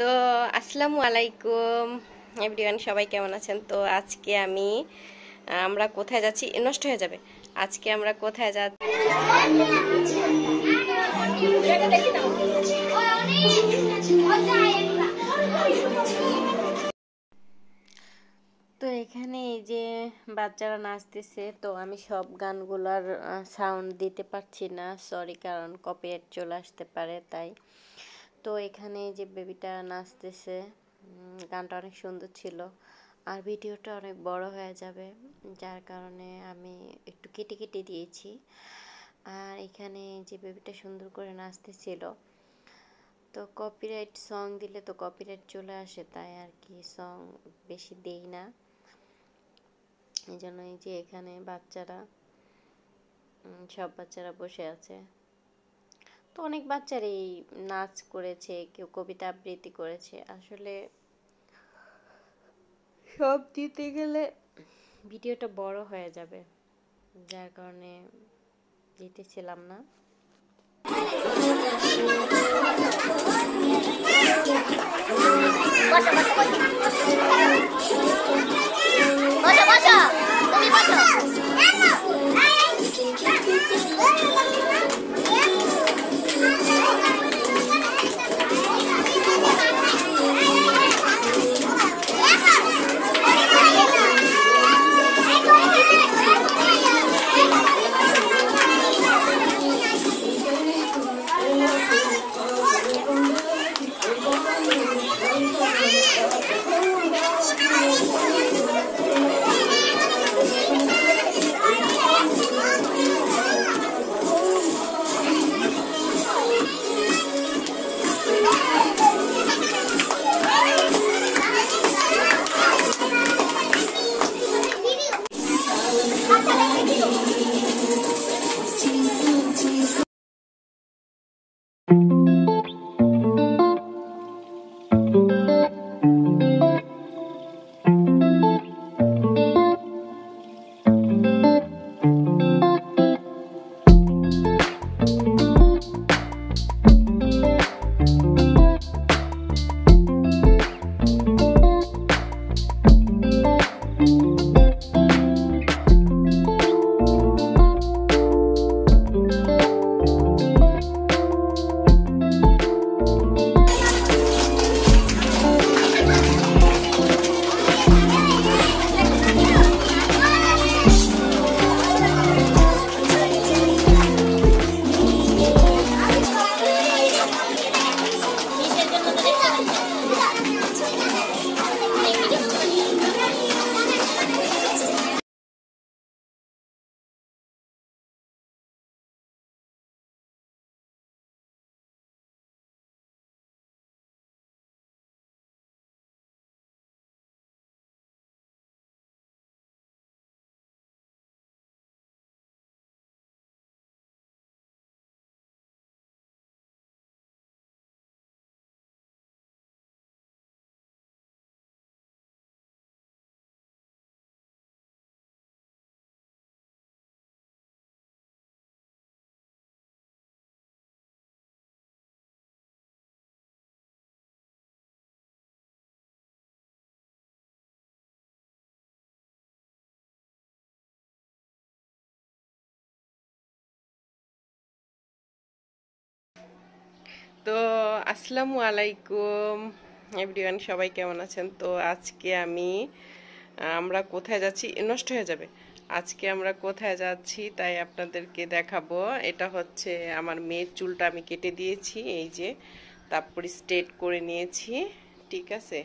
তো আসসালামু আলাইকুম এভরিওয়ান, সবাই কেমন আছেন? তো আজকে আমরা কোথায় যাচ্ছি? নষ্ট হয়ে যাবে। আজকে আমরা কোথায় যাচ্ছি? তো এখানে এই যে বাচ্চারা নাচতেছে, তো আমি সব গানগুলোর সাউন্ড দিতে পারছি না, সরি, কারণ কপিরাইট চলে আসতে পারে তাই। তো এখানে যে বেবিটা নাচতেছে, গানটা অনেক সুন্দর ছিল, আর ভিডিওটা অনেক বড় হয়ে যাবে, যার কারণে আমি একটু কেটে কেটে দিয়েছি। আর এখানে যে বেবিটা সুন্দর করে নাচতেছিল, তো কপিরাইট সং দিলে তো কপিরাইট চলে আসে, তাই আর কি সং বেশি দেই না। এই জন্য এই যে এখানে সব বাচ্চারা বসে আছে। তো অনেক বাচ্চারাই নাচ করেছে, কেউ কবিতা আবৃত্তি করেছে। আসলে সব দিতে গেলে ভিডিওটা বড় হয়ে যাবে, যার কারণে দিতেছিলাম না। তো আসসালামু আলাইকুম এভরিওয়ান, সবাই কেমন আছেন? তো আজকে আমরা কোথায় যাচ্ছি? নষ্ট হয়ে যাবে। আজকে আমরা কোথায় যাচ্ছি তাই আপনাদেরকে দেখাবো। এটা হচ্ছে আমার মেয়ের চুলটা আমি কেটে দিয়েছি, এই যে, তারপর স্ট্রেট করে নিয়েছি, ঠিক আছে।